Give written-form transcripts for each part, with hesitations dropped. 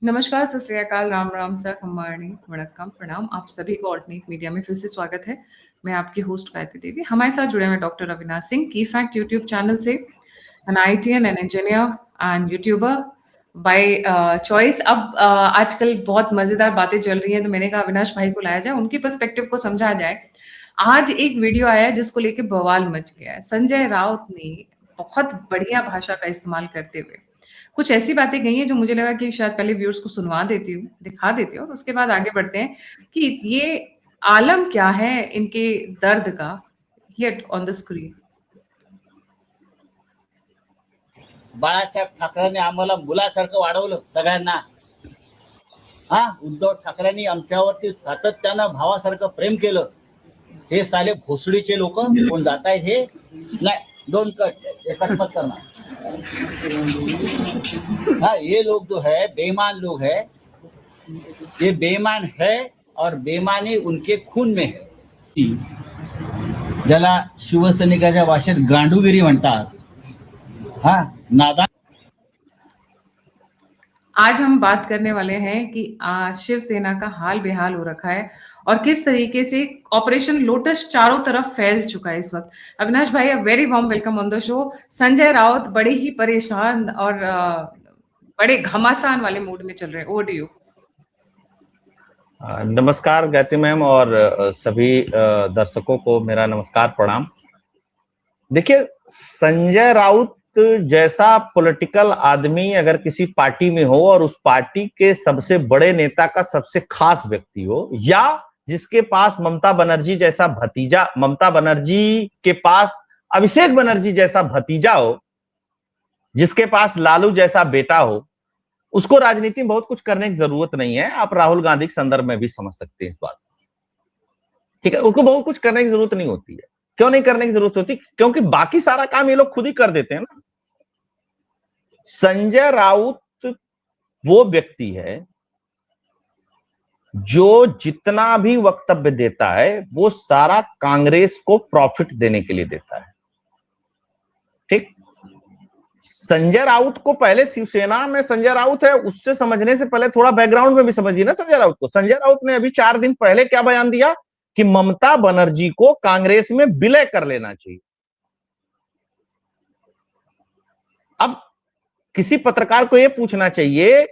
नमस्कार, सत श्री अकाल, राम राम सर, खम्बाणी, वणक्कम, प्रणाम। आप सभी को ऑल्टरनेट मीडिया में फिर से स्वागत है। मैं आपकी होस्ट गायत्री देवी। हमारे साथ जुड़े हुए डॉक्टर अविनाश सिंह, की फैक्ट यूट्यूब चैनल से, an IITian, an engineer and YouTuber by choice. अब आजकल बहुत मजेदार बातें चल रही हैं, तो मैंने कहा अविनाश भाई को लाया जाए, उनकी पर्सपेक्टिव को समझा जाए। आज एक वीडियो आया है जिसको लेके बवाल मच गया है। संजय राउत ने बहुत बढ़िया भाषा का इस्तेमाल करते हुए कुछ ऐसी बातें कही हैं जो मुझे लगा कि शायद पहले व्यूअर्स को सुनवा देती हूँ, दिखा देती हूँ, और उसके बाद आगे बढ़ते हैं कि ये आलम क्या है इनके दर्द का। Here on the screen. Balasaheb ठाकरेंनी आम्हाला मुलासारखं वाढवलं सगळ्यांना. उद्धव ठाकरेंनी आमच्यावरती सातत्यानं भावासारखं प्रेम केलं. हे साले भोसडीचे लोक कोण जात आहेत हे नाही, दोन कट मत करना. ये लोग जो है बेईमान लोग है, ये बेईमान है और बेईमानी उनके खून में है. ज्याला शिवसैनिकाच्या भाषेत गांडूगिरी म्हणतात. नादान. आज हम बात करने वाले हैं कि शिवसेना का हाल बेहाल हो रखा है और किस तरीके से ऑपरेशन लोटस चारों तरफ फैल चुका है इस वक्त। अविनाश भाई, very warm welcome on the show. Sanjay Raut बड़े ही परेशान और बड़े घमासान वाले मूड में चल रहे हैं। Over to you. नमस्कार गायत्री मैम और सभी दर्शकों को मेरा नमस्कार प्रणाम। देखिए, संजय राउत जैसा पॉलिटिकल आदमी अगर किसी पार्टी में हो और उस पार्टी के सबसे बड़े नेता का सबसे खास व्यक्ति हो, या जिसके पास ममता बनर्जी जैसा भतीजा, ममता बनर्जी के पास अभिषेक बनर्जी जैसा भतीजा हो, जिसके पास लालू जैसा बेटा हो, उसको राजनीति में बहुत कुछ करने की जरूरत नहीं है। आप राहुल गांधी के संदर्भ में भी समझ सकते हैं इस बात, ठीक है। उसको बहुत कुछ करने की जरूरत नहीं होती है। क्यों नहीं करने की जरूरत होती? क्योंकि बाकी सारा काम ये लोग खुद ही कर देते हैं ना। संजय राउत वो व्यक्ति है जो जितना भी वक्तव्य देता है वो सारा कांग्रेस को प्रॉफिट देने के लिए देता है, ठीक। संजय राउत को पहले शिवसेना में संजय राउत है उससे समझने से पहले थोड़ा बैकग्राउंड में भी समझिए ना संजय राउत को। संजय राउत ने अभी 4 दिन पहले क्या बयान दिया कि ममता बनर्जी को कांग्रेस में विलय कर लेना चाहिए। अब किसी पत्रकार को यह पूछना चाहिए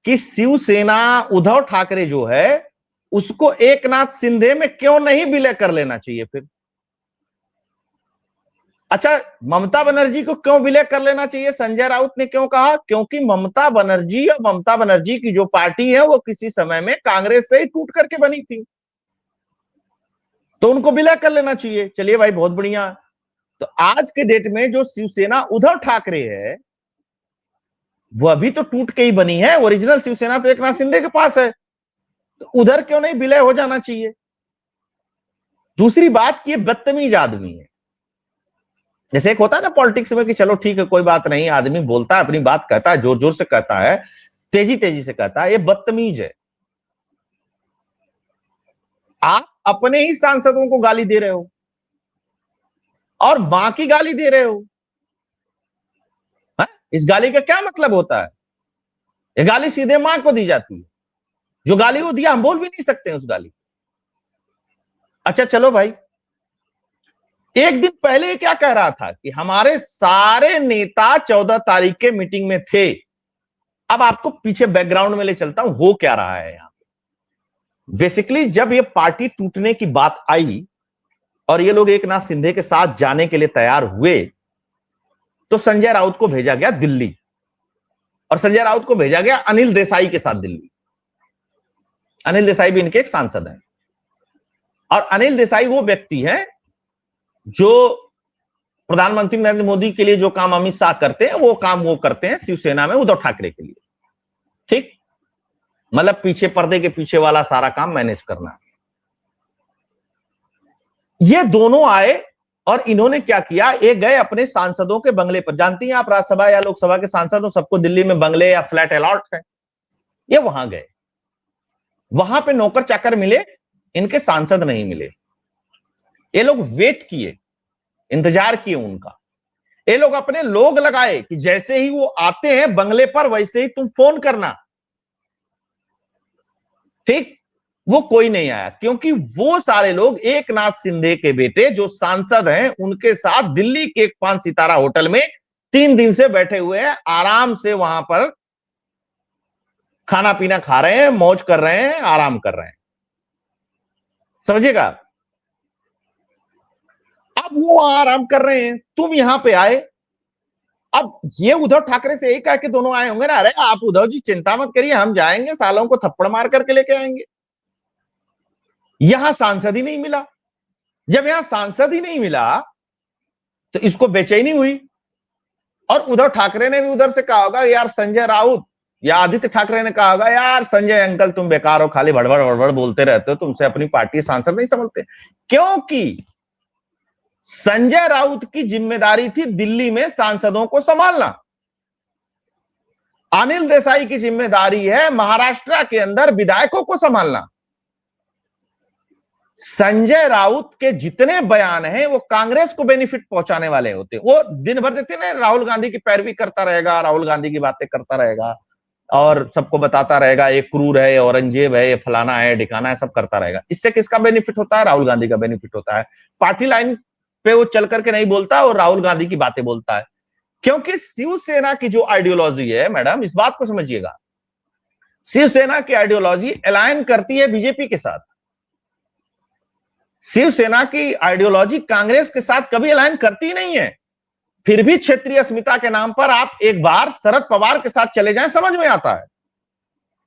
कि शिवसेना उद्धव ठाकरे जो है उसको एकनाथ शिंदे में क्यों नहीं विलय कर लेना चाहिए फिर? अच्छा, ममता बनर्जी को क्यों विलय कर लेना चाहिए? संजय राउत ने क्यों कहा? क्योंकि ममता बनर्जी और ममता बनर्जी की जो पार्टी है वो किसी समय में कांग्रेस से ही टूट करके बनी थी, तो उनको विलय कर लेना चाहिए। चलिए भाई, बहुत बढ़िया। तो आज के डेट में जो शिवसेना उद्धव ठाकरे है वो अभी तो टूट के ही बनी है। ओरिजिनल शिवसेना तो एकनाथ शिंदे के पास है, तो उधर क्यों नहीं विलय हो जाना चाहिए? दूसरी बात कि ये बदतमीज आदमी है। जैसे एक होता है ना पॉलिटिक्स में कि चलो ठीक है कोई बात नहीं, आदमी बोलता है, अपनी बात कहता है, जोर जोर से कहता है, तेजी तेजी से कहता है, ये बदतमीज है। आप अपने ही सांसदों को गाली दे रहे हो और मां की गाली दे रहे हो। इस गाली का क्या मतलब होता है? ये गाली सीधे मां को दी जाती है। जो गाली वो दिया हम बोल भी नहीं सकते उस गाली। अच्छा चलो भाई, एक दिन पहले क्या कह रहा था कि हमारे सारे नेता 14 तारीख के मीटिंग में थे। अब आपको पीछे बैकग्राउंड में ले चलता हूं, हो क्या रहा है यहां पे। बेसिकली जब ये पार्टी टूटने की बात आई और ये लोग एकनाथ शिंदे के साथ जाने के लिए तैयार हुए, तो संजय राउत को भेजा गया दिल्ली और संजय राउत को भेजा गया अनिल देसाई के साथ दिल्ली। अनिल देसाई भी इनके एक सांसद हैं और अनिल देसाई वो व्यक्ति है जो प्रधानमंत्री नरेंद्र मोदी के लिए जो काम अमित शाह करते हैं वो काम वो करते हैं शिवसेना में उद्धव ठाकरे के लिए, ठीक। मतलब पीछे पर्दे के पीछे वाला सारा काम मैनेज करना। ये दोनों आए और इन्होंने क्या किया, ये गए अपने सांसदों के बंगले पर। जानती हैं आप, राज्यसभा या लोकसभा के सांसद हो, सबको दिल्ली में बंगले या फ्लैट अलॉट है। ये वहां गए, वहां पे नौकर चाकर मिले, इनके सांसद नहीं मिले। ये लोग वेट किए, इंतजार किए उनका। ये लोग अपने लोग लगाए कि जैसे ही वो आते हैं बंगले पर वैसे ही तुम फोन करना ठीक, वो कोई नहीं आया क्योंकि वो सारे लोग एक नाथ शिंदे के बेटे जो सांसद हैं उनके साथ दिल्ली के एक 5 सितारा होटल में 3 दिन से बैठे हुए हैं, आराम से वहां पर खाना पीना खा रहे हैं, मौज कर रहे हैं, आराम कर रहे हैं, समझिएगा। अब वो आराम कर रहे हैं, तुम यहां पे आए। अब ये उद्धव ठाकरे से एक आके दोनों आए होंगे ना, अरे आप उद्धव जी चिंता मत करिए, हम जाएंगे, सालों को थप्पड़ मार करके लेके आएंगे। यहां सांसद ही नहीं मिला। जब यहां सांसद ही नहीं मिला तो इसको बेचैनी हुई, और उद्धव ठाकरे ने भी उधर से कहा होगा यार संजय राउत या आदित्य ठाकरे ने कहा होगा यार संजय अंकल तुम बेकार हो, खाली भड़बड़ भड़बड़ बोलते रहते हो, तुमसे अपनी पार्टी सांसद नहीं समझते। क्योंकि संजय राउत की जिम्मेदारी थी दिल्ली में सांसदों को संभालना, अनिल देसाई की जिम्मेदारी है महाराष्ट्र के अंदर विधायकों को संभालना। संजय राउत के जितने बयान हैं वो कांग्रेस को बेनिफिट पहुंचाने वाले होते। वो दिन भर देते ना राहुल गांधी की पैरवी करता रहेगा, राहुल गांधी की बातें करता रहेगा और सबको बताता रहेगा ये क्रूर है, ये औरंगजेब है, ये फलाना है, ढिकाना है, सब करता रहेगा। इससे किसका बेनिफिट होता है? राहुल गांधी का बेनिफिट होता है। पार्टी लाइन पे वो चल करके नहीं बोलता और राहुल गांधी की बातें बोलता है। क्योंकि शिवसेना की जो आइडियोलॉजी है, मैडम इस बात को समझिएगा, शिवसेना की आइडियोलॉजी अलाइन करती है बीजेपी के साथ। शिवसेना की आइडियोलॉजी कांग्रेस के साथ कभी अलाइन करती नहीं है। फिर भी क्षेत्रीय अस्मिता के नाम पर आप एक बार शरद पवार के साथ चले जाएं, समझ में आता है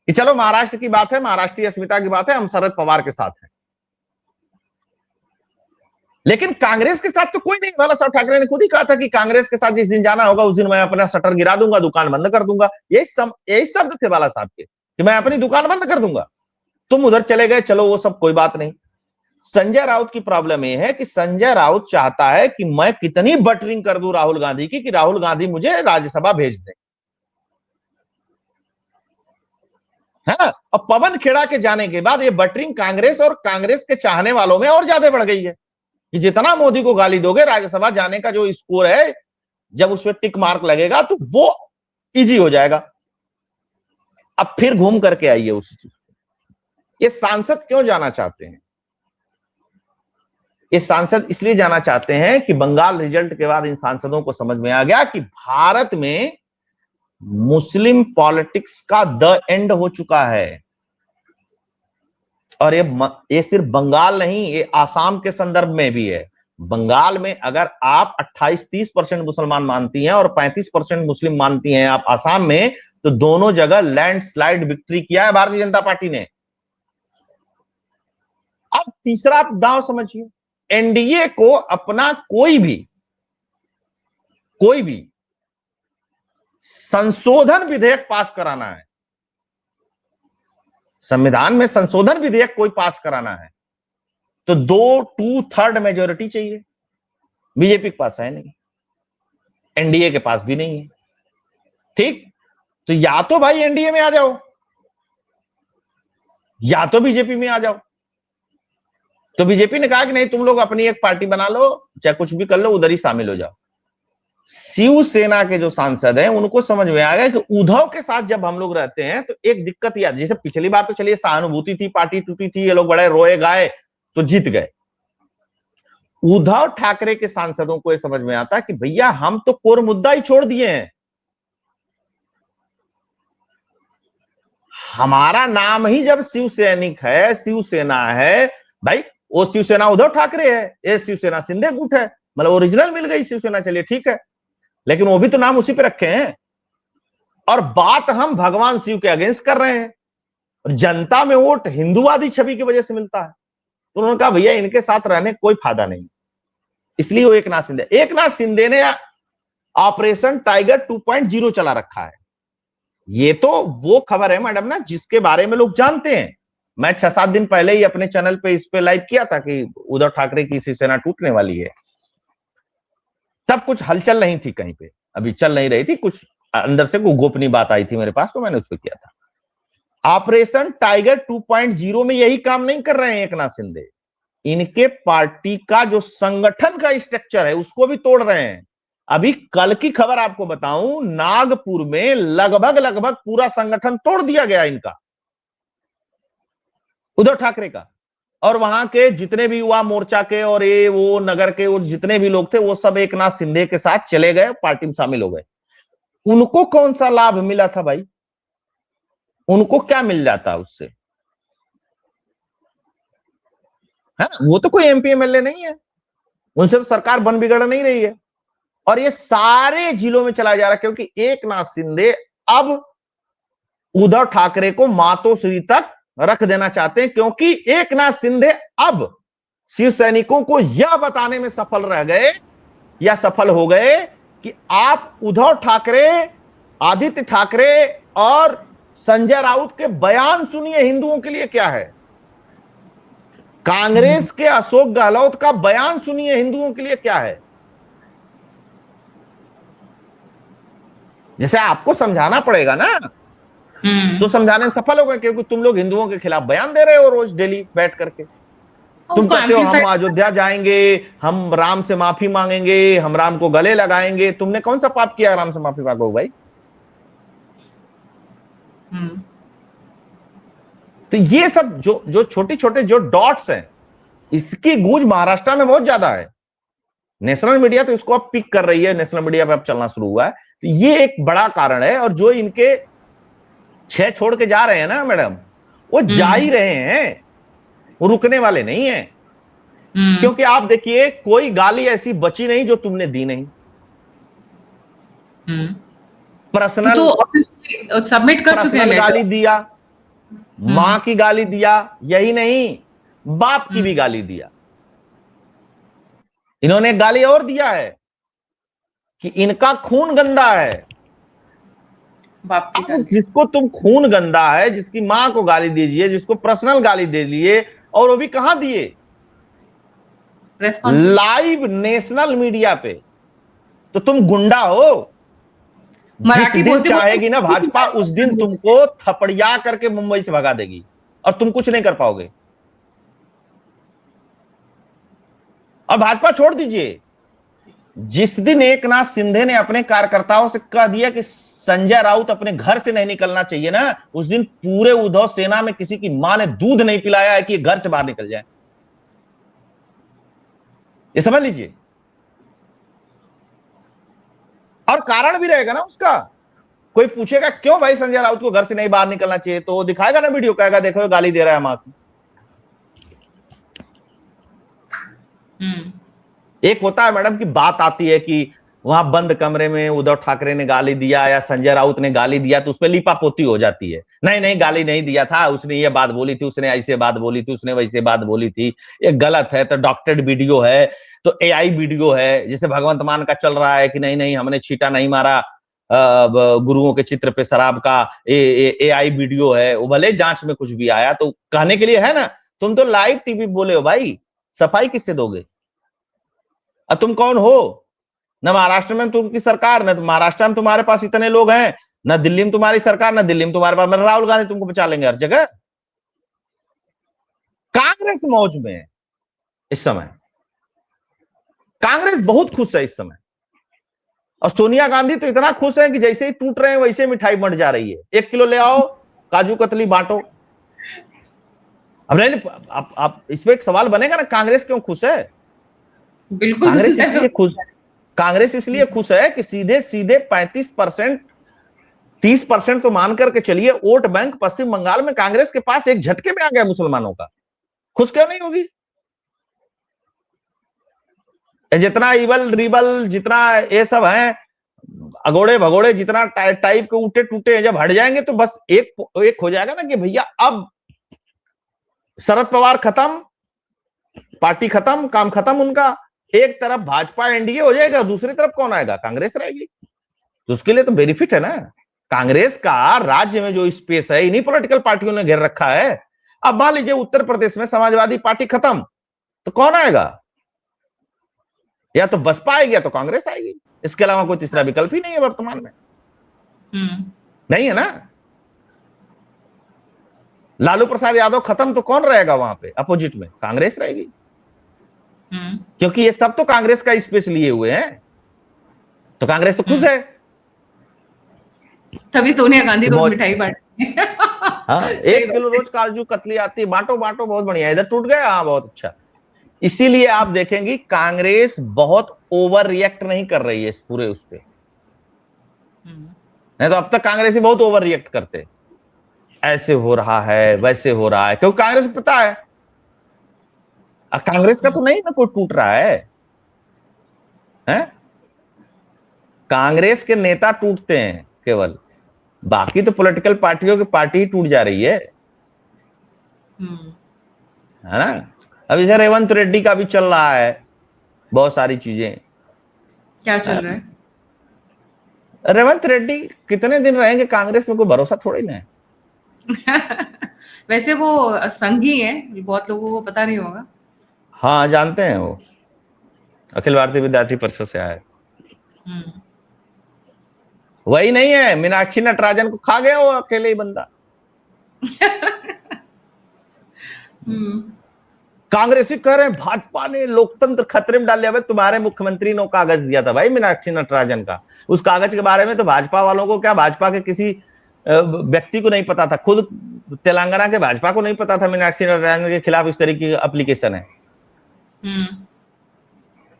कि चलो महाराष्ट्र की बात है, महाराष्ट्रीय अस्मिता की बात है, हम शरद पवार के साथ हैं। लेकिन कांग्रेस के साथ तो कोई नहीं। बाला साहब ठाकरे ने खुद ही कहा था कि कांग्रेस के साथ जिस दिन जाना होगा उस दिन मैं अपना शटर गिरा दूंगा, दुकान बंद कर दूंगा। यही शब्द थे बाला साहब के कि मैं अपनी दुकान बंद कर दूंगा। तुम उधर चले गए, चलो वो सब कोई बात नहीं। संजय राउत की प्रॉब्लम यह है कि संजय राउत चाहता है कि मैं कितनी बटरिंग कर दूं राहुल गांधी की कि राहुल गांधी मुझे राज्यसभा भेज दें, है ना। अब पवन खेड़ा के जाने के बाद ये बटरिंग कांग्रेस और कांग्रेस के चाहने वालों में और ज्यादा बढ़ गई है कि जितना मोदी को गाली दोगे, राज्यसभा जाने का जो स्कोर है, जब उस पर टिक मार्क लगेगा तो वो इजी हो जाएगा। अब फिर घूम करके आइए उसी चीज को। ये सांसद क्यों जाना चाहते हैं? ये सांसद इसलिए जाना चाहते हैं कि बंगाल रिजल्ट के बाद इन सांसदों को समझ में आ गया कि भारत में मुस्लिम पॉलिटिक्स का द एंड हो चुका है। और ये सिर्फ बंगाल नहीं, ये आसाम के संदर्भ में भी है। बंगाल में अगर आप 28-30% मुसलमान मानती हैं और 35% मुस्लिम मानती हैं आप आसाम में, तो दोनों जगह लैंडस्लाइड विक्ट्री किया है भारतीय जनता पार्टी ने। अब तीसरा आप दांव समझिए, एनडीए को अपना कोई भी संशोधन विधेयक पास कराना है, संविधान में संशोधन विधेयक कोई पास कराना है, तो 2/3 मेजोरिटी चाहिए। बीजेपी के पास है नहीं, एनडीए के पास भी नहीं है। ठीक, तो या तो भाई एनडीए में आ जाओ या तो बीजेपी में आ जाओ। तो बीजेपी ने कहा कि नहीं, तुम लोग अपनी एक पार्टी बना लो, चाहे कुछ भी कर लो, उधर ही शामिल हो जाओ। शिवसेना के जो सांसद हैं उनको समझ में आ गया कि उद्धव के साथ जब हम लोग रहते हैं तो एक दिक्कत यार, जैसे पिछली बार तो चलिए सहानुभूति थी, पार्टी टूटी थी, ये लोग बड़े रोए गाए तो जीत गए। उद्धव ठाकरे के सांसदों को यह समझ में आता कि भैया हम तो कोर मुद्दा ही छोड़ दिए हैं, हमारा नाम ही जब शिवसैनिक है, शिवसेना है, भाई वो शिवसेना उद्धव ठाकरे है, ये शिवसेना शिंदे गुट है, मतलब ओरिजिनल मिल गई शिवसेना, चलिए ठीक है, लेकिन वो भी तो नाम उसी पे रखे हैं। और बात हम भगवान शिव के अगेंस्ट कर रहे हैं और जनता में वोट हिंदूवादी छवि की वजह से मिलता है। तो उन्होंने कहा भैया इनके साथ रहने कोई फायदा नहीं, इसलिए वो एकनाथ शिंदे ने ऑपरेशन टाइगर 2.0 चला रखा है। ये तो वो खबर है मैडम ना जिसके बारे में लोग जानते हैं। मैं 6-7 दिन पहले ही अपने चैनल पे इस पे लाइव किया था कि उद्धव ठाकरे की शिवसेना टूटने वाली है। तब कुछ हलचल नहीं थी कहीं पे, अभी चल नहीं रही थी, कुछ अंदर से कोई गोपनीय बात आई थी मेरे पास, तो मैंने उस पर किया था। ऑपरेशन टाइगर 2.0 में यही काम नहीं कर रहे हैं एकनाथ शिंदे, इनके पार्टी का जो संगठन का स्ट्रक्चर है उसको भी तोड़ रहे हैं। अभी कल की खबर आपको बताऊं, नागपुर में लगभग पूरा संगठन तोड़ दिया गया इनका। उद्धव ठाकरे का। और वहां के जितने भी युवा मोर्चा के और ये वो नगर के और जितने भी लोग थे वो सब एक नाथ शिंदे के साथ चले गए, पार्टी में शामिल हो गए। उनको कौन सा लाभ मिला था भाई? उनको क्या मिल जाता उससे? है ना? वो तो कोई एमपी एमएलए नहीं है, उनसे तो सरकार बन बिगड़ नहीं रही है। और ये सारे जिलों में चला जा रहा है क्योंकि एक नाथ शिंदे अब उद्धव ठाकरे को मातोश्री तक रख देना चाहते हैं, क्योंकि एक नाथ शिंदे अब शिव सैनिकों को यह बताने में सफल रह गए या सफल हो गए कि आप उद्धव ठाकरे, आदित्य ठाकरे और संजय राउत के बयान सुनिए हिंदुओं के लिए क्या है। कांग्रेस के अशोक गहलोत का बयान सुनिए हिंदुओं के लिए क्या है। जैसे आपको समझाना पड़ेगा ना, तो समझाने में सफल हो गए, क्योंकि तुम लोग हिंदुओं के खिलाफ बयान दे रहे हो रोज डेली बैठ करके। तुम कहते हो हम अयोध्या जाएंगे, हम राम से माफी मांगेंगे, हम राम को गले लगाएंगे। तुमने कौन सा पाप किया राम से माफी मांगो भाई? तो ये सब जो छोटे छोटे जो डॉट्स हैं, इसकी गूंज महाराष्ट्र में बहुत ज्यादा है। नेशनल मीडिया तो इसको अब पिक कर रही है, नेशनल मीडिया पे अब चलना शुरू हुआ है। तो ये एक बड़ा कारण है। और जो इनके 6 छोड़ के जा रहे हैं ना मैडम, वो जा ही रहे हैं, वो रुकने वाले नहीं है। क्योंकि आप देखिए कोई गाली ऐसी बची नहीं जो तुमने दी नहीं। पर्सनल तो सबमिट कर चुके हैं, गाली दिया, मां की गाली दिया, यही नहीं बाप की भी गाली दिया। इन्होंने एक गाली और दिया है कि इनका खून गंदा है। बाप की गाली। जिसको तुम खून गंदा है, जिसकी मां को गाली दीजिए, जिसको पर्सनल गाली दे दिए, और वो भी कहां दिए? लाइव नेशनल मीडिया पे। तो तुम गुंडा हो। जिस दिन चाहेगी ना भाजपा, उस दिन तुमको थपड़िया करके मुंबई से भगा देगी और तुम कुछ नहीं कर पाओगे। और भाजपा छोड़ दीजिए, जिस दिन एक नाथ शिंदे ने अपने कार्यकर्ताओं से कह दिया कि संजय राउत अपने घर से नहीं निकलना चाहिए ना, उस दिन पूरे उद्धव सेना में किसी की मां ने दूध नहीं पिलाया है कि ये घर से बाहर निकल जाए। ये समझ लीजिए। और कारण भी रहेगा ना उसका। कोई पूछेगा क्यों भाई संजय राउत को घर से नहीं बाहर निकलना चाहिए, तो वो दिखाएगा ना वीडियो, कहेगा देखो ये गाली दे रहा है मां को। एक होता है मैडम की बात आती है कि वहां बंद कमरे में उद्धव ठाकरे ने गाली दिया या संजय राउत ने गाली दिया, तो उसपे लीपापोती हो जाती है। नहीं नहीं, गाली नहीं दिया था, उसने ये बात बोली थी, उसने ऐसे बात बोली थी, उसने वैसे बात बोली थी, ये गलत है। तो डॉक्टरेट वीडियो है, तो एआई वीडियो है, जैसे भगवंत मान का चल रहा है कि नहीं नहीं हमने छीटा नहीं मारा गुरुओं के चित्र पे शराब का, एआई वीडियो है। वो भले जांच में कुछ भी आया तो कहने के लिए है ना। तुम तो लाइव टीवी बोले हो भाई, सफाई किससे दोगे? अब तुम कौन हो? न महाराष्ट्र में तुमकी सरकार, न महाराष्ट्र में तुम्हारे पास इतने लोग हैं, न दिल्ली में तुम्हारी सरकार, न दिल्ली में तुम्हारे पास। राहुल गांधी तुमको बचा लेंगे हर जगह। कांग्रेस मौज में है इस समय, कांग्रेस बहुत खुश है इस समय। और सोनिया गांधी तो इतना खुश है कि जैसे ही टूट रहे हैं वैसे मिठाई बंट जा रही है। 1 किलो ले आओ, काजू कतली बांटो। अब आप इस पे एक सवाल बनेगा ना, कांग्रेस क्यों खुश है? बिल्कुल कांग्रेस इसलिए खुश है, कांग्रेस इसलिए खुश है कि सीधे सीधे 35%, 30% तो मान करके चलिए वोट बैंक पश्चिम बंगाल में कांग्रेस के पास एक झटके में आ गया मुसलमानों का। खुश क्यों नहीं होगी? जितना इवल रिबल, जितना ये सब है अगोड़े भगोड़े, जितना टाइप के उठे टूटे जब हट जाएंगे तो बस एक हो जाएगा ना कि भैया अब शरद पवार खत्म, पार्टी खत्म, काम खत्म उनका। एक तरफ भाजपा एनडीए हो जाएगा, दूसरी तरफ कौन आएगा? कांग्रेस रहेगी। तो उसके लिए तो बेनिफिट है ना। कांग्रेस का राज्य में जो स्पेस है इन्हीं पॉलिटिकल पार्टियों ने घेर रखा है। अब मान लीजिए उत्तर प्रदेश में समाजवादी पार्टी खत्म, तो कौन आएगा? या तो बसपा आएगी या तो कांग्रेस आएगी। इसके अलावा कोई तीसरा विकल्प ही नहीं है वर्तमान में। नहीं है ना। लालू प्रसाद यादव खत्म तो कौन रहेगा वहां पे अपोजिट में? कांग्रेस रहेगी। क्योंकि ये सब तो कांग्रेस का स्पेस लिए हुए हैं, तो कांग्रेस तो खुश है। तभी सोनिया गांधी रोज मिठाई बांटती है। हाँ, 1 किलो रोज काजू कतली आती है, बांटो बांटो, बहुत बढ़िया, इधर टूट गया, हाँ बहुत अच्छा। इसीलिए आप देखेंगे कांग्रेस बहुत ओवर रिएक्ट नहीं कर रही है इस पूरे उस पे, नहीं तो अब तक कांग्रेसी बहुत ओवर रिएक्ट करते, ऐसे हो रहा है वैसे हो रहा है, क्योंकि कांग्रेस को पता है कांग्रेस का तो नहीं ना कोई टूट रहा है? कांग्रेस के नेता टूटते हैं केवल, बाकी तो पॉलिटिकल पार्टियों की पार्टी ही टूट जा रही है ना। अब जैसे रेवंत रेड्डी का भी चल रहा है, बहुत सारी चीजें। क्या चल रहा है? रेवंत रेड्डी कितने दिन रहेंगे कांग्रेस में, कोई भरोसा थोड़ी ना है। वैसे वो संघी है, बहुत लोगों को पता नहीं होगा। हाँ जानते हैं, वो अखिल भारतीय विद्यार्थी परिषद से आए। वही नहीं है, मीनाक्षी नटराजन को खा गया वो अकेले ही बंदा। कांग्रेसी कह रहे हैं भाजपा ने लोकतंत्र खतरे में डाल दिया। तुम्हारे मुख्यमंत्री ने कागज दिया था भाई मीनाक्षी नटराजन का, उस कागज के बारे में तो भाजपा वालों को क्या, भाजपा के किसी व्यक्ति को नहीं पता था, खुद तेलंगाना के भाजपा को नहीं पता था मीनाक्षी नटराजन के खिलाफ इस तरीके की एप्लीकेशन है।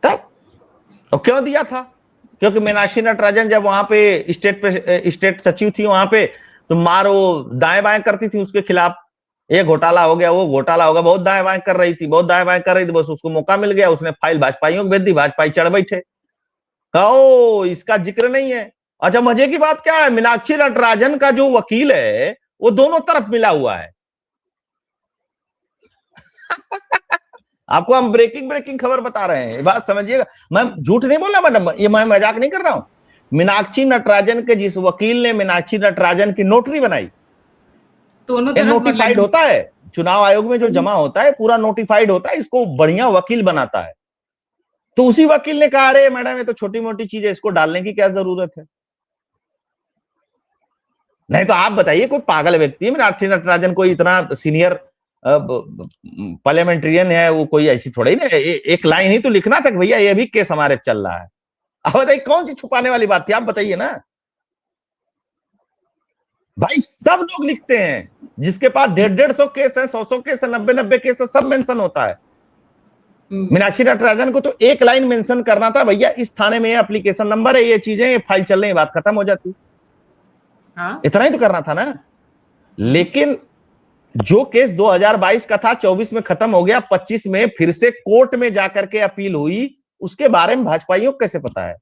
तब और क्यों दिया था? क्योंकि मीनाक्षी नटराजन जब वहां पे स्टेट सचिव थी वहां पे, तो मारो दाएं बाएं करती थी उसके खिलाफ, ये घोटाला हो गया वो घोटाला होगा, बहुत दाएं बाएं कर रही थी, बहुत दाएं बाएं कर रही थी। बस उसको मौका मिल गया, उसने फाइल भाजपाइयों को भेज दी, भाजपाई चढ़ बैठे, ओ इसका जिक्र नहीं है। अच्छा मजे की बात क्या है, मीनाक्षी नटराजन का जो वकील है वो दोनों तरफ मिला हुआ है। आपको हम ब्रेकिंग खबर बता रहे हैं, बात समझिएगा, मैं झूठ नहीं बोला मैडम, ये मैं मजाक नहीं कर रहा हूं। मीनाक्षी नटराजन के जिस वकील ने मीनाक्षी नटराजन की नोटरी बनाई, नोटिफाइड होता है चुनाव आयोग में, जो जमा होता है पूरा नोटिफाइड होता है, इसको बढ़िया वकील बनाता है। तो उसी वकील ने कहा अरे मैडम ये तो छोटी मोटी चीज है, इसको डालने की क्या जरूरत है। नहीं तो आप बताइए, कोई पागल व्यक्ति है मीनाक्षी नटराजन, कोई इतना सीनियर पार्लियामेंट्रियन है वो, कोई ऐसी थोड़ी ना, एक लाइन ही तो लिखना था कि भैया ये भी केस हमारे चल रहा है। अब बताइए कौन सी छुपाने वाली बात थी, आप बताइए ना भाई। सब लोग लिखते हैं, जिसके पास 150 केस है, 100 केस है, 90 केस है, सब मेंशन होता है। मीनाक्षी नटराजन को तो एक लाइन मेंशन करना था, भैया इस थाने में ये एप्लीकेशन नंबर है, ये चीजें, ये फाइल चल रही है, बात खत्म हो जाती। इतना ही तो करना था ना। लेकिन जो केस 2022 का था 24 में खत्म हो गया, 25 में फिर से कोर्ट में जाकर के अपील हुई, उसके बारे में भाजपाइयों को कैसे पता है?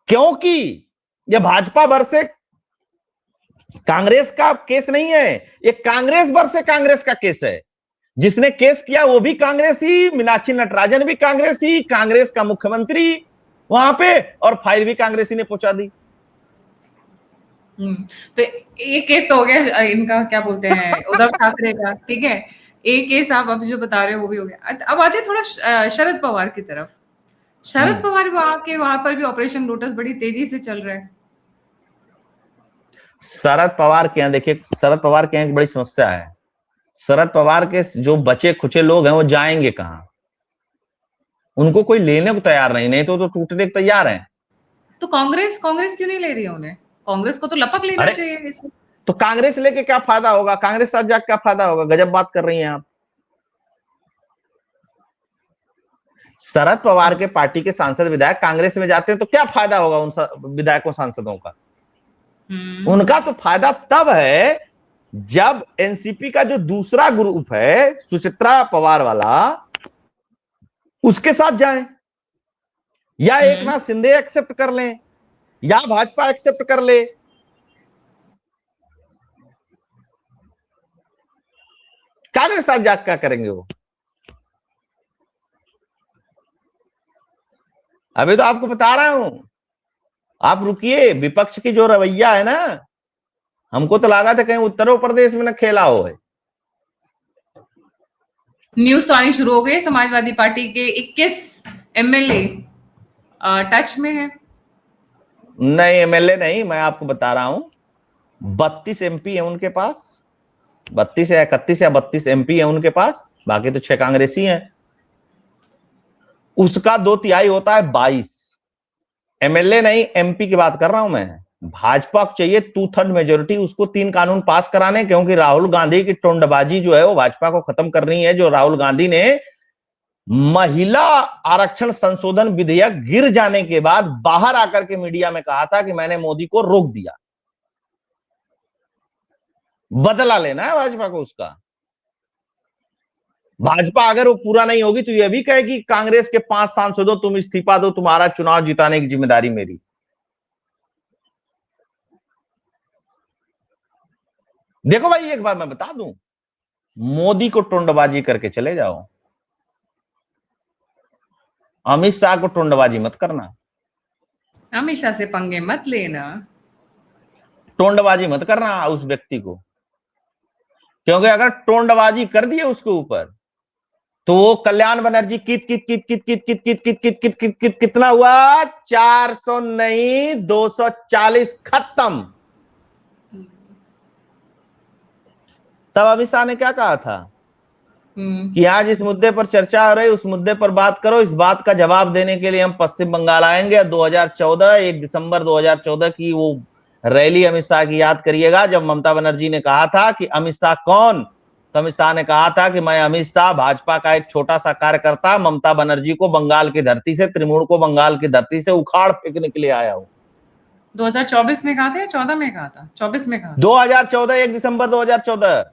क्योंकि यह भाजपा वर्से कांग्रेस का केस नहीं है, ये कांग्रेस वर्से कांग्रेस का केस है। जिसने केस किया वो भी कांग्रेसी, मीनाक्षी नटराजन भी कांग्रेसी, कांग्रेस का मुख्यमंत्री वहां पे, और फाइल भी कांग्रेसी ने पहुंचा दी। तो एक केस तो हो गया इनका, क्या बोलते हैं, उद्धव ठाकरे का, ठीक है। एक केस आप अभी जो बता रहे हो वो भी हो गया। अब आते थोड़ा शरद पवार की तरफ। शरद पवार वहां पर भी ऑपरेशन लोटस बड़ी तेजी से चल रहा है। शरद पवार के यहाँ देखिए, शरद पवार के यहाँ एक बड़ी समस्या है। शरद पवार के जो बचे खुचे लोग हैं वो जाएंगे कहां? उनको कोई लेने को तैयार नहीं तो टूटने को तैयार हैं। तो कांग्रेस क्यों नहीं ले रही है उन्हें? कांग्रेस को तो लपक लेना चाहिए इसमें। तो कांग्रेस लेके क्या फायदा होगा? कांग्रेस साथ जाकर क्या फायदा होगा? गजब बात कर रही हैं आप। शरद पवार के पार्टी के सांसद विधायक कांग्रेस में जाते हैं तो क्या फायदा होगा उन विधायकों सांसदों का? उनका तो फायदा तब है जब एनसीपी का जो दूसरा ग्रुप है सुचित्रा पवार वाला, उसके साथ जाएं, या एकनाथ शिंदे एक्सेप्ट कर लें, या भाजपा एक्सेप्ट कर ले। कांग्रेस साथ जाकर क्या करेंगे वो? अभी तो आपको बता रहा हूं, आप रुकिए। विपक्ष की जो रवैया है ना, हमको तो लगा था कहीं उत्तर प्रदेश में न खेला हो है। न्यूज तो आनी शुरू हो गई। समाजवादी पार्टी के 21 एमएलए टच में है। नहीं एमएलए नहीं, मैं आपको बता रहा हूं 32 एमपी है उनके पास, 32 या 31 या 32 एमपी है उनके पास, बाकी तो 6 कांग्रेसी हैं। उसका 2/3 होता है 22 एमएलए, नहीं एमपी की बात कर रहा हूं मैं। भाजपा को चाहिए 2/3 मेजोरिटी, उसको 3 कानून पास कराने, क्योंकि राहुल गांधी की टोंडबाजी जो है वो भाजपा को खत्म करनी है। जो राहुल गांधी ने महिला आरक्षण संशोधन विधेयक गिर जाने के बाद बाहर आकर के मीडिया में कहा था कि मैंने मोदी को रोक दिया, बदला लेना है भाजपा को उसका। भाजपा अगर वो पूरा नहीं होगी तो ये भी कहेगी कांग्रेस के 5 सांसदों तुम इस्तीफा दो, तुम्हारा चुनाव जिताने की जिम्मेदारी मेरी। देखो भाई, एक बार मैं बता दूं, मोदी को टोंडबाजी करके चले जाओ, अमित शाह को टोंडबाजी मत करना, अमित शाह से पंगे मत लेना, टोंडबाजी मत करना उस व्यक्ति को, क्योंकि अगर टोंडबाजी कर दिए उसके ऊपर तो वो कल्याण बनर्जी कितना हुआ, 400 नहीं 240 खत्म। तब अमित शाह ने क्या कहा था कि आज इस मुद्दे पर चर्चा हो रही, उस मुद्दे पर बात करो, इस बात का जवाब देने के लिए हम पश्चिम बंगाल आएंगे। 2014 1 दिसंबर 2014 की वो रैली अमित शाह की याद करिएगा, जब ममता बनर्जी ने कहा था कि अमित शाह कौन, तो अमित शाह ने कहा था कि मैं अमित शाह भाजपा का एक छोटा सा कार्यकर्ता, ममता बनर्जी को बंगाल की धरती से, तृणमूल को बंगाल की धरती से उखाड़ फेंकने के लिए आया हूं। 2024 में कहा था या 14 में कहा था? 24 में कहा था। 2014 1 दिसंबर 2014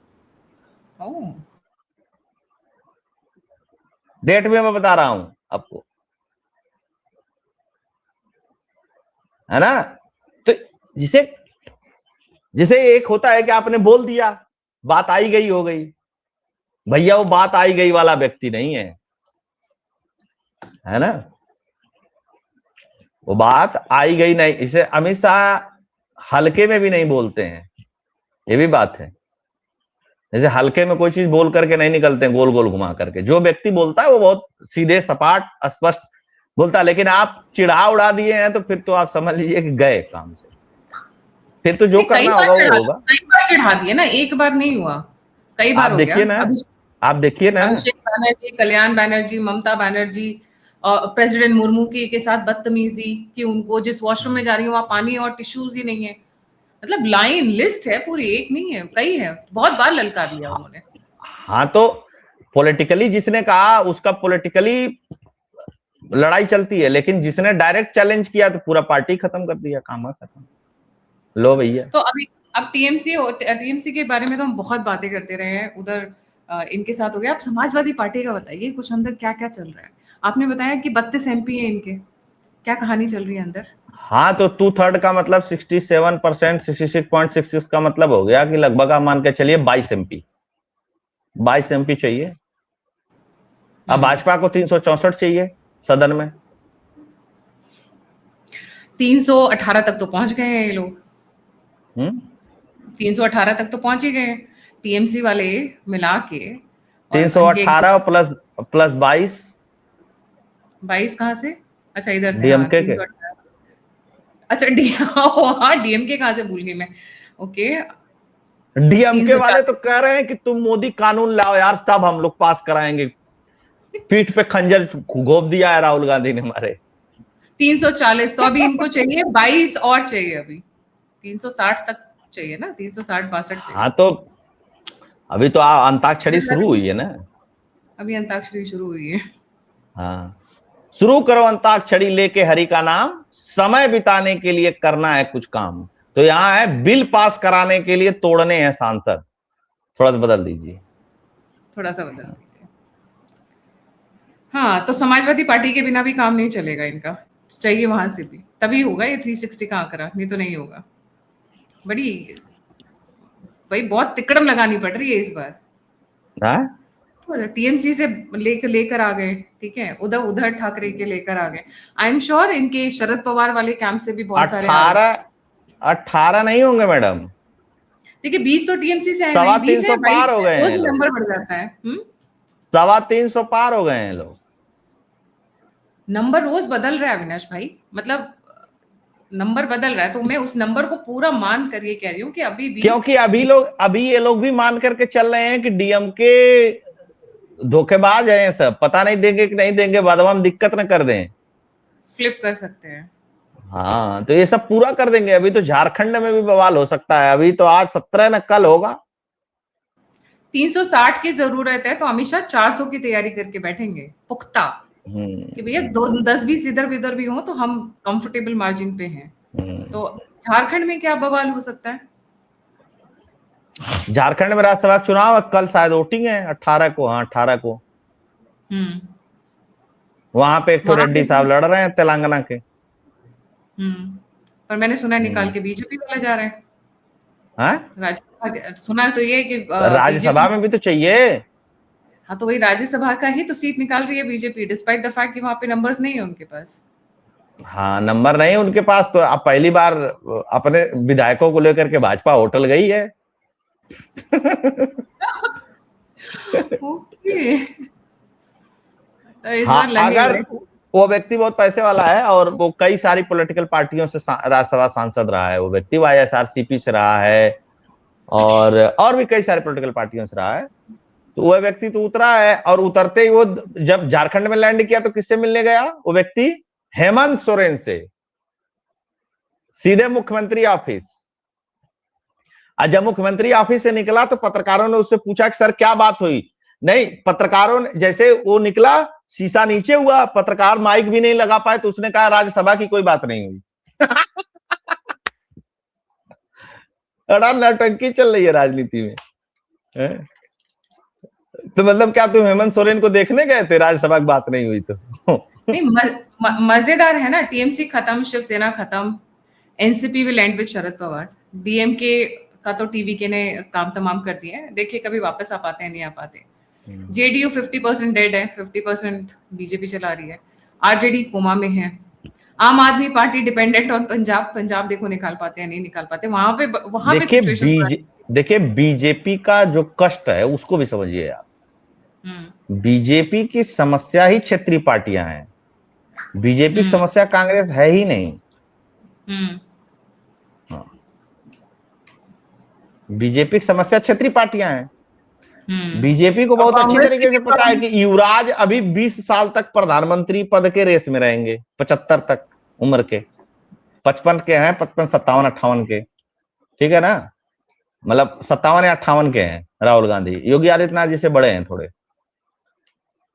डेट भी मैं बता रहा हूं आपको, है ना। तो जिसे एक होता है कि आपने बोल दिया, बात आई गई हो गई, भैया वो बात आई गई वाला व्यक्ति नहीं है ना, वो बात आई गई नहीं। इसे अमित शाह हल्के में भी नहीं बोलते हैं, ये भी बात है। जैसे हल्के में कोई चीज बोल करके नहीं निकलते हैं गोल गोल घुमा करके, जो व्यक्ति बोलता है वो बहुत सीधे सपाट स्पष्ट बोलता है। लेकिन आप चिढ़ा उड़ा दिए हैं तो फिर तो आप समझ लीजिए कि गए काम से, फिर तो जो करना होगा वो होगा। कई बार चढ़ा दिए ना, एक बार नहीं हुआ, कई बार हो गया। आप देखिए ना, अभिषेक बनर्जी, कल्याण बनर्जी, ममता बनर्जी और प्रेसिडेंट मुर्मू के साथ बदतमीजी कि उनको जिस वॉशरूम में जा रही है वहां पानी और टिश्यूज ही नहीं है। मतलब लाइन लिस्ट है पूरी, एक नहीं है, कई है, बहुत बार ललकार दिया उन्होंने। हाँ तो पॉलिटिकली जिसने कहा उसका पॉलिटिकली लड़ाई चलती है, लेकिन जिसने डायरेक्ट चैलेंज किया तो पूरा पार्टी खत्म कर दिया, काम खत्म। लो भैया, तो अभी अब टीएमसी के बारे में तो हम बहुत बातें करते रहे हैं, उधर इनके साथ हो गया। अब समाजवादी पार्टी का बताइए कुछ, अंदर क्या क्या चल रहा है? आपने बताया कि 32 MP है इनके, क्या कहानी चल रही है अंदर? हाँ तो 2/3 का मतलब 67%, 66.66 का मतलब हो गया कि लगभग आप मान के चलिए 22 MP चाहिए। अब भाजपा को 364 चाहिए सदन में, 318 तक तो पहुंच गए हैं ये लोग। 318 तक तो पहुंच ही गए टीएमसी वाले मिला के। 318 प्लस 22 कहां से? अच्छा इधर से, डीएमके के। अच्छा डीएमके कहां से भूल गई मैं। ओके, डीएमके वाले तो कह रहे हैं कि तुम मोदी कानून लाओ यार, सब हम लोग पास कराएंगे। पीठ पे खंजर घोप दिया है राहुल गांधी ने हमारे। 340 तो अभी इनको चाहिए, 22 और चाहिए, अभी 360 तक चाहिए ना, 360-62। हाँ तो अभी तो अंताक्षरी शुरू हुई है ना, अभी अंताक्षरी शुरू हुई है। हाँ, शुरू करो अंताक्षरी लेके हरि का नाम, समय बिताने के लिए करना है कुछ काम। तो यहाँ है बिल पास कराने के लिए तोड़ने हैं सांसद, थोड़ा सा बदल दीजिए, थोड़ा सा बदल दीजिए। हाँ तो समाजवादी पार्टी के बिना भी काम नहीं चलेगा इनका, चाहिए वहां से भी, तभी होगा ये 360 का आंकड़ा, नहीं तो नहीं होगा। बड़ी भाई बहुत तिकड़म लगानी पड़ रही है इस बार। टीएमसी से लेकर आ गए, ठीक है, उधर ठाकरे के लेकर आ गए। आई एम श्योर इनके शरद पवार वाले कैंप से भी बहुत सारे 18 नहीं होंगे मैडम, देखिए 20 तो टीएमसी से आए, 350 पार हो गए हैं, नंबर बढ़ जाता है। 350 पार हो गए हैं लोग। नंबर रोज बदल रहा है अविनाश भाई, मतलब नंबर बदल रहा है, तो मैं उस नंबर को पूरा मान कर ये कह रही हूँ कि अभी भी, क्योंकि अभी ये लोग भी मान करके चल रहे हैं कि डीएमके धोखेबाज हैं, सब पता नहीं देंगे कि नहीं देंगे, बाद में हम दिक्कत न कर दें, फ्लिप कर सकते हैं। हाँ, तो ये सब पूरा कर देंगे। अभी तो झारखंड में भी बवाल हो सकता है, अभी तो आज 17 न कल होगा। 360 की जरूरत है तो अमित शाह 400 की तैयारी करके बैठेंगे पुख्ता, कि भैया 10-20 इधर उधर भी हो तो हम कंफर्टेबल मार्जिन पे हैं। तो झारखंड में क्या बवाल हो सकता है? झारखंड में राज्यसभा चुनाव है, कल शायद वोटिंग है 18 को। हाँ, 18 को। वहां पे एक तो वहां रेड्डी पे साहब लड़ रहे हैं तेलंगाना के। पर मैंने सुना निकाल के बीजेपी वाला जा रहा है हाँ, राज्यसभा। सुना तो ये कि राज्यसभा बीजेपी, में भी तो चाहिए। हाँ तो वही राज्यसभा का ही तो सीट निकाल रही है बीजेपी, डिस्पाइट द फैक्ट कि वहां पे नंबर्स नहीं है उनके पास। हाँ, नंबर नहीं उनके पास, तो अब पहली बार अपने विधायकों को लेकर के भाजपा होटल गई है। ओके, तो इस हाँ, बार लगे अगर हुए। वो व्यक्ति बहुत पैसे वाला है और वो कई सारी पॉलिटिकल पार्टियों से राज्यसभा सांसद रहा है, वो व्यक्ति वाईएसआरसीपी से रहा है और भी कई सारे पॉलिटिकल पार्टियों से रहा है, तो वह व्यक्ति तो उतरा है। और उतरते ही वो जब झारखंड में लैंड किया तो किससे मिलने गया वो व्यक्ति? हेमंत सोरेन से, सीधे मुख्यमंत्री ऑफिस। और जब मुख्यमंत्री ऑफिस से निकला तो पत्रकारों ने उससे पूछा कि सर क्या बात हुई? नहीं, पत्रकारों ने जैसे वो निकला, शीशा नीचे हुआ, पत्रकार माइक भी नहीं लगा पाए, तो उसने कहा राज्यसभा की कोई बात नहीं हुई। बड़ा नौटंकी चल रही है राजनीति में। तो मतलब क्या तुम हेमंत सोरेन को देखने गए थे, राज्यसभा की बात नहीं हुई तो? नहीं, मजेदार है ना, टीएमसी खत्म, शिवसेना खत्म, NCP will and with Sharad Pawar, DMK का तो टीवीके ने काम तमाम कर दिया है, देखिए कभी वापस आ पाते हैं नहीं आ पाते। जेडीयू 50% डेड है, 50% बीजेपी चला रही है, आरजेडी कोमा में है, आम आदमी पार्टी डिपेंडेंट ऑन पंजाब देखो निकाल पाते हैं नहीं निकाल पाते, वहां पे सिचुएशन। देखिए बीजेपी का जो कष्ट है उसको भी समझिए आप। बीजेपी की समस्या ही क्षेत्रीय पार्टियां हैं, बीजेपी की समस्या कांग्रेस है ही नहीं। बीजेपी की समस्या क्षेत्रीय पार्टियां हैं। बीजेपी को बहुत अच्छी तरीके से पता है कि युवराज अभी 20 साल तक प्रधानमंत्री पद के रेस में रहेंगे, 75 तक उम्र के, 55 के हैं, 55, 57, 58 के, ठीक है ना, मतलब 57 या 58 के हैं राहुल गांधी, योगी आदित्यनाथ जी से बड़े हैं थोड़े।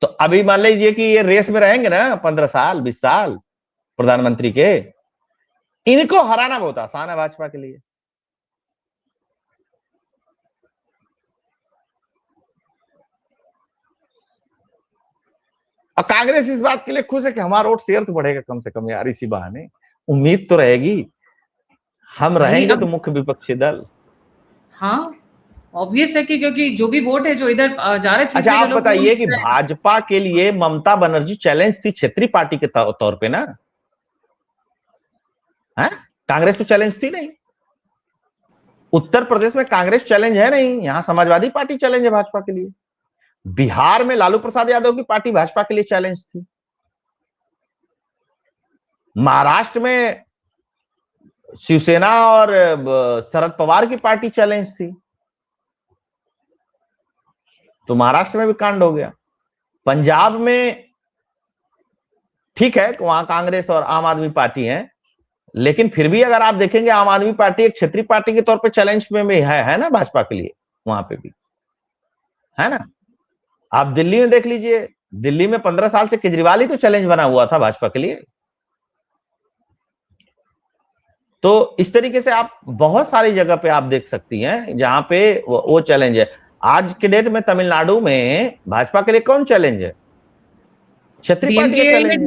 तो अभी मान लीजिए कि ये रेस में रहेंगे ना 15 साल 20 साल प्रधानमंत्री के, इनको हराना बहुत आसान है भाजपा के लिए। और कांग्रेस इस बात के लिए खुश है कि हमारा वोट शेयर तो बढ़ेगा कम से कम यार, इसी बहाने उम्मीद तो रहेगी, हम रहेंगे तो मुख्य विपक्षी दल। हाँ, ऑब्वियस है कि क्योंकि जो भी वोट है जो इधर जा रहे। अच्छा, आप बताइए कि भाजपा के लिए ममता बनर्जी चैलेंज थी क्षेत्रीय पार्टी के तौर पे ना, है? कांग्रेस तो चैलेंज थी नहीं। उत्तर प्रदेश में कांग्रेस चैलेंज है नहीं, यहां समाजवादी पार्टी चैलेंज है भाजपा के लिए। बिहार में लालू प्रसाद यादव की पार्टी भाजपा के लिए चैलेंज थी। महाराष्ट्र में शिवसेना और शरद पवार की पार्टी चैलेंज थी, तो महाराष्ट्र में भी कांड हो गया। पंजाब में ठीक है, वहां कांग्रेस और आम आदमी पार्टी है, लेकिन फिर भी अगर आप देखेंगे आम आदमी पार्टी एक क्षेत्रीय पार्टी के तौर पे चैलेंज में भी है ना भाजपा के लिए, वहां पे भी है ना। आप दिल्ली में देख लीजिए, दिल्ली में 15 साल से केजरीवाल ही तो चैलेंज बना हुआ था भाजपा के लिए। तो इस तरीके से आप बहुत सारी जगह पे आप देख सकती हैं जहां पे वो चैलेंज है। आज के डेट में तमिलनाडु में भाजपा के लिए कौन चैलेंज है? क्षेत्रीय पार्टी का चैलेंज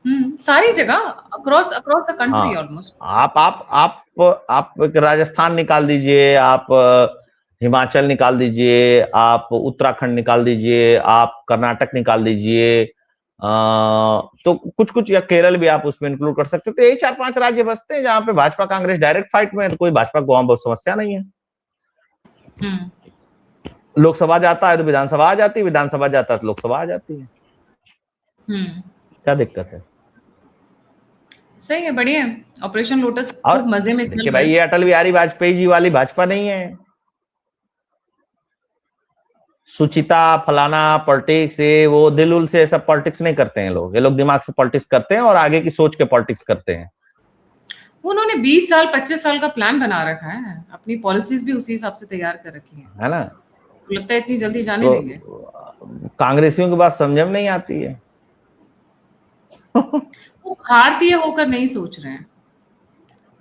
है। सारी जगह अक्रॉस द कंट्री ऑलमोस्ट। आप राजस्थान निकाल दीजिए, आप हिमाचल निकाल दीजिए, आप उत्तराखंड निकाल दीजिए, आप कर्नाटक निकाल दीजिए, तो कुछ कुछ, या केरल भी आप उसमें इंक्लूड कर सकते। तो यही 4-5 राज्य बचते हैं जहां पे भाजपा कांग्रेस डायरेक्ट फाइट में है, तो कोई भाजपा को वहां बहुत समस्या नहीं है। लोकसभा जाता है तो विधानसभा आ जाती है, विधानसभा जाता है तो लोकसभा आ जाती है। क्या दिक्कत है? सही है, बढ़िया है। ऑपरेशन लोटस खूब मजे में चल रहा है। भाई ये अटल बिहारी वाजपेयी जी वाली भाजपा नहीं है। सुचिता फलाना पॉलिटिक्स, ये वो दिल उल से सब पॉलिटिक्स नहीं करते हैं लोग, ये लोग दिमाग से पॉलिटिक्स करते हैं और आगे की सोच के पॉलिटिक्स करते हैं। उन्होंने 20 साल 25 साल का प्लान बना रखा है, अपनी पॉलिसीज भी उसी हिसाब से तैयार कर रखी है ना। लगता है इतनी जल्दी जाने तो देंगे? कांग्रेसियों की बात समझ में नहीं आती है। वो भारतीय होकर नहीं सोच रहे हैं,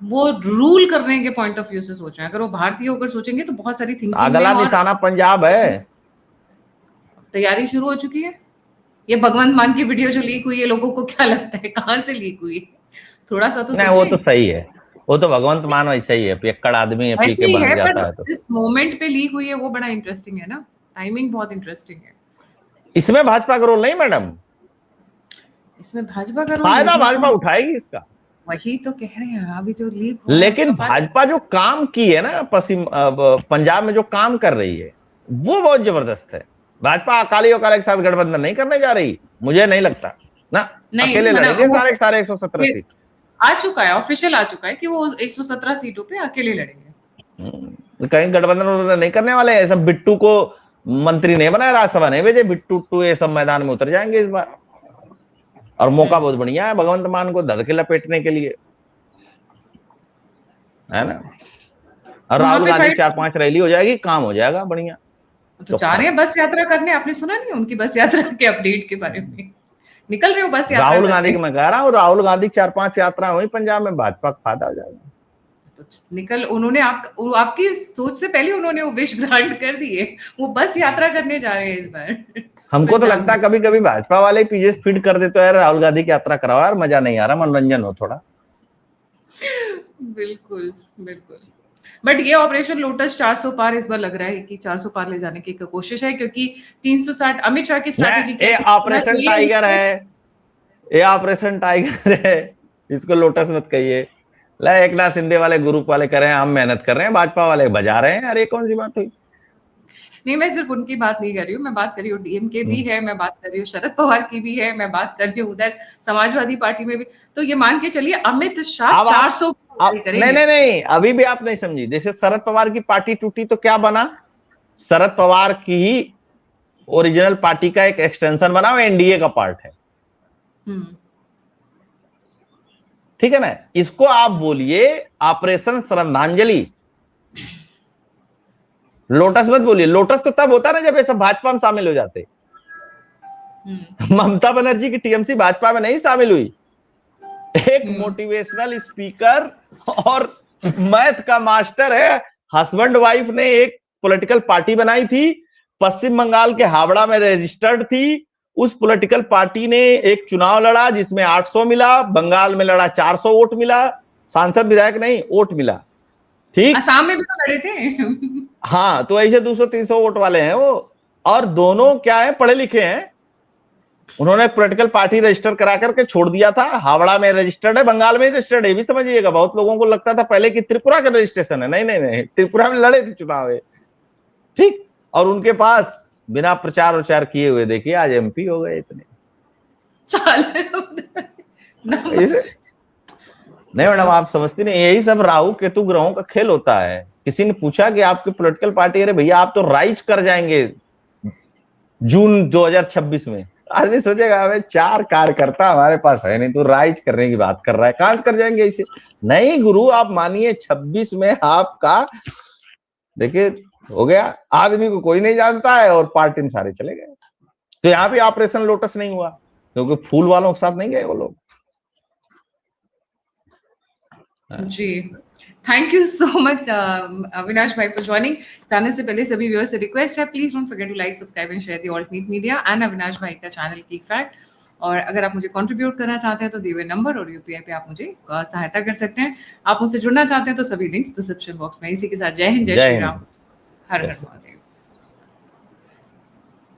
वो रूल करने के पॉइंट ऑफ व्यू से सोच रहे हैं। अगर वो भारतीय होकर सोचेंगे तो बहुत सारी थिंकिंग अगला निशाना पंजाब है। तैयारी शुरू हो चुकी है। ये भगवंत मान की वीडियो जो लीक हुई है, लोगों को क्या लगता है कहाँ से लीक हुई? थोड़ा सा तो नहीं, वो तो सही है, वो तो भगवंत मान वैसे ही है, पियक्कड़ आदमी है, पी के बन जाता है। तो इस मोमेंट पे लीक हुई है, वो बड़ा इंटरेस्टिंग है ना, टाइमिंग बहुत इंटरेस्टिंग है। इसमें भाजपा का रोल नहीं मैडम, इसमें भाजपा का रोल फायदा भाजपा उठाएगी इसका, वही तो कह रहे हैं अभी जो लीक। लेकिन भाजपा जो काम की है ना पश्चिम पंजाब में जो काम कर रही है वो बहुत जबरदस्त है। भाजपा अकाली वकाली के साथ गठबंधन नहीं करने जा रही, मुझे नहीं लगता ना। अकेले लड़ेंगे सारे 117 सीट। आ चुका है, ऑफिशियल आ चुका है कि वो 117 सीटों पे अकेले लड़ेंगे। कहीं गठबंधन नहीं करने वाले हैं। सब बिट्टू को मंत्री नहीं बनाया, राज्यसभा नहीं भेजे, बिट्टू ये सब मैदान में उतर जाएंगे इस बार। और मौका बहुत बढ़िया है भगवंत मान को धड़ के लपेटने के लिए, है ना। और राहुल गांधी 4-5 रैली हो जाएगी, काम हो जाएगा बढ़िया। तो जा रहे हैं बस यात्रा करने, आपने सुना नहीं उनकी बस यात्रा के अपडेट के बारे में? निकल रहे हो बस यात्रा? राहुल गांधी की मैं कह रहा हूँ, राहुल गांधी 4-5 यात्रा हुई पंजाब में, भाजपा का फायदा हो जाएगा। तो निकल, उन्होंने आपकी सोच से पहले उन्होंने वो विश ग्रांट कर दिए, वो बस यात्रा करने जा रहे हैं इस बार। हमको तो लगता है कभी कभी भाजपा वाले पीछे फीड कर देते हैं, राहुल गांधी की यात्रा कराओ यार, मजा नहीं आ रहा, मनोरंजन हो थोड़ा। बिल्कुल बिल्कुल। बट ये ऑपरेशन लोटस 400 पार इस बार लग रहा है कि 400 पार ले जाने की कोशिश है, क्योंकि 360 अमित शाह की स्ट्रैटेजी ऑपरेशन टाइगर है, ये ऑपरेशन टाइगर है, इसको लोटस मत कहिए। एक नाथ शिंदे वाले ग्रुप वाले कर रहे हैं, हम मेहनत कर रहे हैं, भाजपा वाले बजा रहे हैं। अरे कौन सी बात हुई? नहीं, मैं सिर्फ उनकी बात नहीं कर रही हूँ, मैं बात कर रही हूँ डीएमके भी है, मैं बात कर रही हूँ शरद पवार की भी है, मैं बात कर रही हूँ उधर समाजवादी पार्टी में भी। तो ये मान के चलिए अमित शाह 400 करेंगे। नहीं, अभी भी आप नहीं समझी। जैसे शरद पवार की पार्टी टूटी तो क्या बना, शरद पवार की ही ओरिजिनल पार्टी का एक एक्सटेंशन बना, वो एनडीए का पार्ट है। ठीक है ना। इसको आप बोलिए ऑपरेशन श्रद्धांजलि, लोटस मत बोलिए। लोटस तो तब होता ना जब ये सब भाजपा में शामिल हो जाते। ममता बनर्जी की टीएमसी भाजपा में नहीं शामिल हुई। एक मोटिवेशनल स्पीकर और मैथ का मास्टर है, हस्बैंड वाइफ ने एक पॉलिटिकल पार्टी बनाई थी, पश्चिम बंगाल के हावड़ा में रजिस्टर्ड थी। उस पॉलिटिकल पार्टी ने एक चुनाव लड़ा जिसमें 800 मिला, बंगाल में लड़ा 400 वोट मिला, सांसद विधायक नहीं वोट मिला। ठीक, असम में भी तो लड़े थे। हाँ, तो ऐसे 200-300 वोट वाले हैं वो। और दोनों क्या है, पढ़े लिखे हैं। उन्होंने पॉलिटिकल पार्टी रजिस्टर करा करके छोड़ दिया था। हावड़ा में रजिस्टर्ड है, बंगाल में रजिस्टर्ड है, भी समझिएगा। बहुत लोगों को लगता था पहले कि त्रिपुरा का रजिस्ट्रेशन है, नहीं नहीं नहीं, त्रिपुरा में लड़े थे चुनाव। ठीक, और उनके पास बिना प्रचार उचार किए हुए देखिए आज एमपी हो गए इतने। नहीं मैडम, आप समझती नहीं, यही सब राहु केतु ग्रहों का खेल होता है। किसी ने पूछा कि आपकी पॉलिटिकल पार्टी, अरे भैया आप तो राइज कर जाएंगे जून 2026 में। आदमी सोचेगा हमें 4 कार्यकर्ता हमारे पास है नहीं, तो राइज करने की बात कर रहा है, कहां से कर जाएंगे इसे? नहीं गुरु, आप मानिए 26 में आपका देखिए हो गया। आदमी को कोई नहीं जानता है और पार्टी में सारे चले गए। तो यहाँ भी ऑपरेशन लोटस नहीं हुआ क्योंकि फूल वालों के साथ नहीं गए वो लोग। जी, thank you so much Avinash भाई फॉर ज्वाइनिंग। जाने से पहले सभी व्यूअर्स से रिक्वेस्ट है, please don't forget to like, subscribe and share the alternate media and Avinash भाई का चैनल की फैक्ट। और अगर आप मुझे कंट्रीब्यूट करना चाहते हैं तो दिए हुए नंबर और यूपीआई पे आप मुझे सहायता कर सकते हैं। आप मुझसे जुड़ना चाहते हैं तो सभी लिंक्स डिस्क्रिप्शन बॉक्स में। इसी के साथ जय हिंद, जय श्री राम, हर हर महादेव।